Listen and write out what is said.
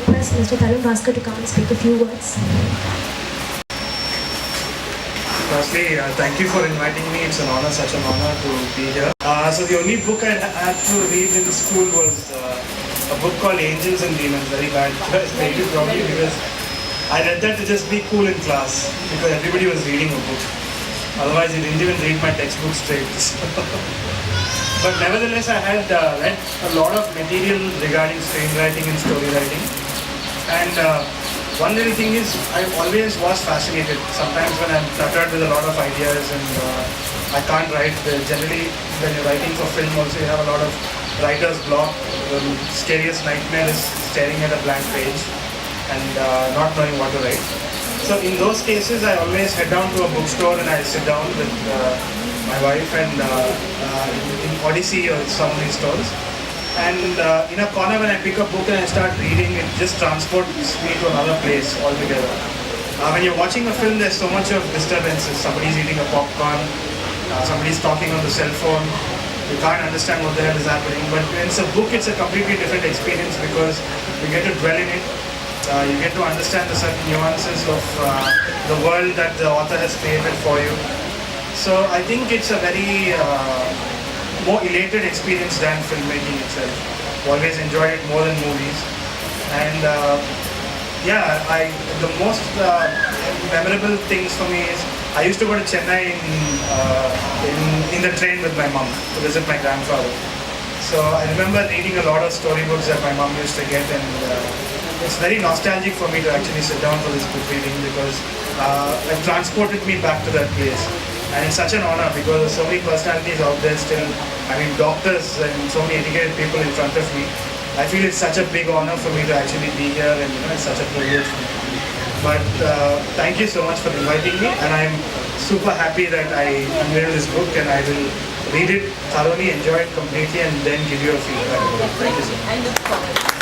request Mr. Tarun Bhascker to come and speak a few words. Firstly, thank you for inviting me. It's an honor, such an honor to be here. So the only book I had to read in school was a book called Angels and Demons. Very bad. Maybe probably because I read that to just be cool in class because everybody was reading a book. Otherwise, I didn't even read my textbook straight. But nevertheless, I had read a lot of material regarding screenwriting and story writing. And one little thing is, I always was fascinated. Sometimes when I'm cluttered with a lot of ideas and I can't write, generally when you're writing for film also you have a lot of writer's block. The scariest nightmare is staring at a blank page and not knowing what to write. So in those cases, I always head down to a bookstore and I sit down with my wife and in Odyssey or some of these stores. And in a corner when I pick a book and I start reading, it just transports me to another place altogether. When you're watching a film, there's so much of disturbances. Somebody's eating a popcorn, somebody's talking on the cell phone. You can't understand what the hell is happening. But when it's a book, it's a completely different experience because you get to dwell in it. You get to understand the certain nuances of the world that the author has created for you. So I think it's a very more elated experience than filmmaking itself. Always enjoyed it more than movies. And the most memorable things for me is I used to go to Chennai in the train with my mom to visit my grandfather. So I remember reading a lot of storybooks that my mom used to get, and it's very nostalgic for me to actually sit down for this book reading because it transported me back to that place. And it's such an honor because there's so many personalities out there still. I mean, doctors and so many educated people in front of me. I feel it's such a big honor for me to actually be here, and it's such a privilege for me. But thank you so much for inviting me, and I'm super happy that I unveiled this book and I will read it thoroughly, enjoy it completely, and then give you a feedback. Thank you so much.